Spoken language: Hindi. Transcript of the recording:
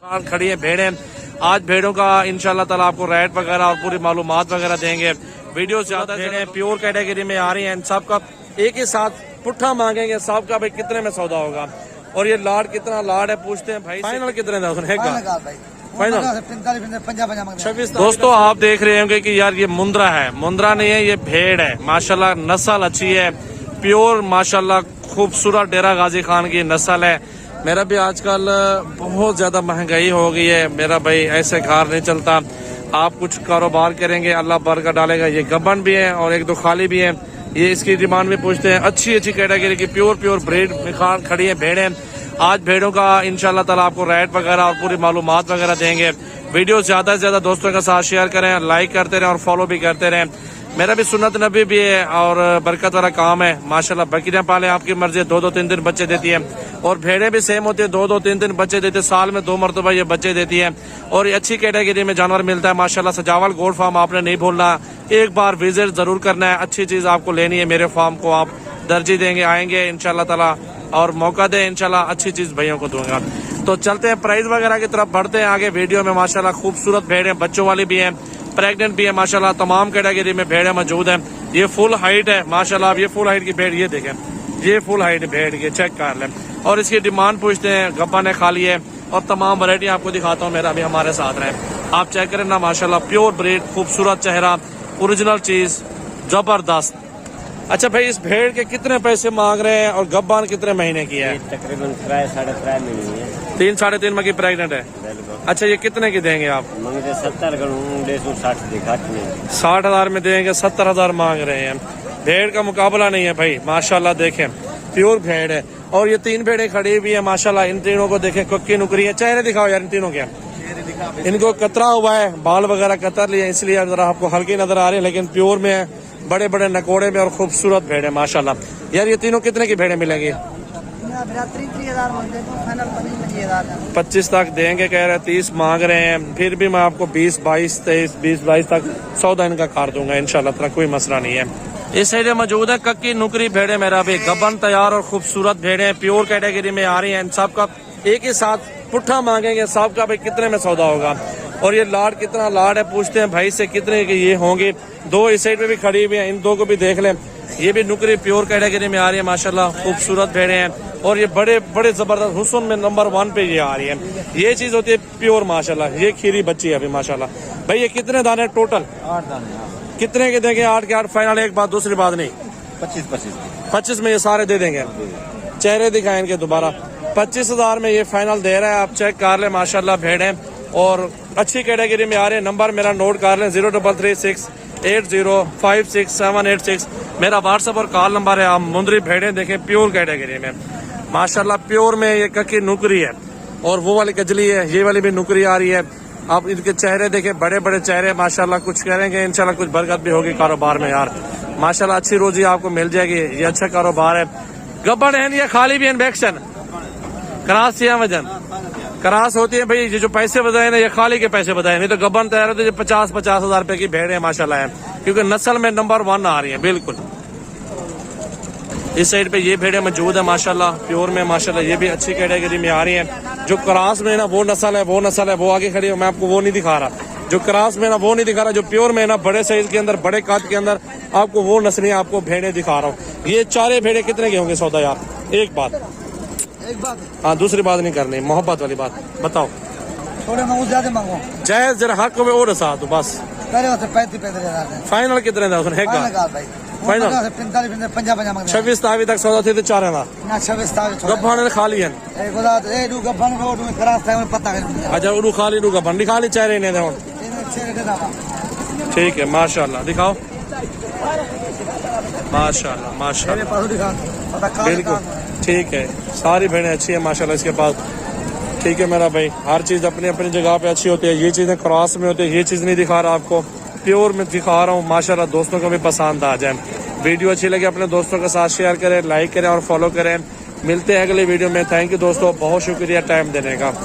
खड़ी है भेड़ें। आज भेड़ों का इंशाल्लाह ताला आपको रेट वगैरह और पूरी मालूमात वगैरह देंगे। वीडियो ज्यादा भेड़ें प्योर कैटेगरी में आ रही हैं। सबका एक ही साथ पुट्ठा मांगेंगे, सबका भाई कितने में सौदा होगा। और ये लाड कितना लाड है पूछते हैं भाई, फाइनल कितने का फाइनल 26। दोस्तों आप देख रहे होंगे कि यार ये मुंद्रा है, मुंद्रा नहीं है, ये भेड़ है। माशाल्लाह नस्ल अच्छी है, प्योर माशाल्लाह खूबसूरत डेरा गाजी खान की नस्ल है। मेरा भी आजकल बहुत ज्यादा महंगाई हो गई है मेरा भाई, ऐसे घर नहीं चलता। आप कुछ कारोबार करेंगे अल्लाह बरकत डालेगा। ये गबन भी है और एक दो खाली भी है। ये इसकी डिमांड में पूछते हैं। अच्छी अच्छी कैटेगरी की प्योर ब्रीड निखार खड़ी है भेड़ें। आज भेड़ों का इंशाल्लाह ताला आपको रेट वगैरह और पूरी मालूमात वगैरह देंगे। वीडियो ज्यादा से ज्यादा दोस्तों के साथ शेयर करें, लाइक करते रहें और फॉलो भी करते रहें। मेरा भी सुन्नत नबी भी है और बरकत वाला काम है। माशाल्लाह बकरियां पाले आपकी मर्जी, 2-2 3-3 बच्चे देती है। और भेड़ें भी सेम होती है, 2-2 3-3 बच्चे देते हैं। साल में 2 मरतबा ये बच्चे देती है। और ये अच्छी कैटेगरी में जानवर मिलता है माशाल्लाह। सजावल गोल्ड फार्म आपने नहीं भूलना, एक बार विजिट जरूर करना है। अच्छी चीज आपको लेनी है, मेरे फार्म को आप दर्जी देंगे, आएंगे इंशाल्लाह ताला और मौका दे इंशाल्लाह अच्छी चीज भैया को दूंगा। तो चलते हैं प्राइस वगैरह की तरफ बढ़ते हैं आगे। वीडियो में माशाल्लाह खूबसूरत भेड़ें, बच्चों वाली भी है, प्रेग्नेंट भी है माशाल्लाह। तमाम कैटेगरी में भेड़ें मौजूद है। ये फुल हाइट है माशाल्लाह। आप ये फुल हाइट की भेड़ ये देखें, ये फुल हाइट भेड़ ये चेक कर लें। और इसकी डिमांड पूछते हैं, गब्बन है, खाली है और तमाम वैरायटी आपको दिखाता हूँ। मेरा भी हमारे साथ रहे, आप चेक करें ना माशाल्लाह। प्योर ब्रीड, खूबसूरत चेहरा, ओरिजिनल चीज, जबरदस्त। अच्छा भाई, इस भेड़ के कितने पैसे मांग रहे हैं और गब्बान कितने महीने की है? तकरीबन 3.5 महीने है। 3-3.5 महीने की प्रेग्नेंट है। अच्छा, ये कितने की देंगे आप? मांगते 70 60,000 में देंगे। 70,000 मांग रहे हैं। भेड़ का मुकाबला नहीं है भाई माशाल्लाह। देखें प्योर भेड़ है। और ये 3 भेड़ें खड़ी हुई है माशाल्लाह। इन तीनों को देखें, कक्की नुकरी है। चेहरे दिखाओ यार इन तीनों के। इनको कतरा हुआ है, बाल वगैरह कतर लिए, इसलिए जरा आपको हल्की नजर आ रही है, लेकिन प्योर में है, बड़े बड़े नकोड़े में और खूबसूरत भेड़ है माशाल्लाह। यार ये तीनों कितने की भेड़ें मिलेंगी? 25 तक देंगे कह रहे, 30 मांग रहे हैं। फिर भी मैं आपको 20-22 तक सौदा इनका कर दूंगा इंशाल्लाह, कोई मसला नहीं है। इस साइड मौजूद है कक्की नुकरी भेड़े। मेरा भी गबन तैयार और खूबसूरत भेड़े प्योर कैटेगरी में आ रही है। इन सबका एक ही साथ पुट्ठा मांगेंगे, सबका भाई कितने में सौदा होगा। और ये लाड कितना लाड है पूछते हैं भाई से, कितने के ये होंगे। 2 इस साइड में भी खड़ी हुई है, इन 2 को भी देख लें। ये भी नुकरी प्योर कैटेगरी में आ रही है माशाल्लाह, खूबसूरत भेड़े हैं। और ये बड़े बड़े जबरदस्त हुस्न में नंबर 1 पे ये आ रही है। ये चीज होती है प्योर माशाल्लाह। ये खीरी बच्ची है अभी माशाल्लाह। भाई ये कितने दाने टोटल? 8 दाने। कितने के देंगे? 8 के 8 फाइनल। एक बात, दूसरी बात नहीं, 25 में ये सारे दे देंगे। चेहरे दिखाए इनके दोबारा। 25,000 में ये फाइनल दे रहा है। आप चेक कर ले माशाल्लाह भेड़ें और अच्छी कैटेगरी में आ रहे हैं। नंबर मेरा नोट कर लें, 033680566786 मेरा व्हाट्सएप और कॉल नंबर है। आप मुंदरी भेड़ें देखें प्योर कैटेगरी में माशाल्लाह। प्योर में ये कक्की नुकरी है और वो वाली कजली है, ये वाली भी नुकरी आ रही है। आप इनके चेहरे देखें, बड़े बड़े चेहरे माशाल्लाह। कुछ करेंगे इंशाल्लाह, कुछ बरकत भी होगी कारोबार में यार माशाल्लाह। अच्छी रोजी आपको मिल जाएगी, ये अच्छा कारोबार है। गब्बन है या खाली भी इन्फेक्शन क्रास या वजन क्रास होती है भाई। ये जो पैसे बताए ना, ये खाली के पैसे बताए, नहीं तो गब्बन तैयार होते 50,000 रुपए की भेड़ है माशाल्लाह है, क्योंकि नस्ल में नंबर 1 आ रही है बिल्कुल। इस साइड पे ये भेड़ें मौजूद है माशाल्लाह, प्योर में माशाल्लाह। ये भी अच्छी कैटेगरी में आ रही है। जो क्रॉस में ना वो नस्ल है, वो आगे खड़ी है। मैं आपको वो नहीं दिखा रहा, जो क्रॉस में ना वो नहीं दिखा रहा। जो प्योर में ना बड़े साइज के अंदर, बड़े काट के अंदर आपको वो नस्लें आपको भेड़ें दिखा रहा हूँ। ये 4 भेड़े कितने के होंगे सौदा यार? एक बात हाँ, दूसरी बात नहीं करनी, मोहब्बत वाली बात बताओ। थोड़े मांगो, ज्यादा मांगो, जायज जरा हक में और साथ तो बस। 35,000 फाइनल कितने था उसने? फाइनल 26 तारीख तक सौदा थे 4,000 गब्बान खाली है। अच्छा उड़ू खाली गब्बान खाली चेहरे ने दे। ठीक है माशाल्लाह, दिखाओ माशाल्लाह माशाल्लाह। बिल्कुल ठीक है, सारी भेड़ें अच्छी है माशाल्लाह इसके पास। ठीक है मेरा भाई, हर चीज अपनी अपनी जगह पे अच्छी होती है। ये चीजें क्रॉस में होती है, ये चीज नहीं दिखा रहा आपको, प्योर में दिखा रहा हूँ माशाल्लाह। दोस्तों को भी पसंद आ जाए। वीडियो अच्छी लगे अपने दोस्तों के साथ शेयर करें, लाइक करें और फॉलो करें। मिलते हैं अगले वीडियो में। थैंक यू दोस्तों, बहुत शुक्रिया टाइम देने का।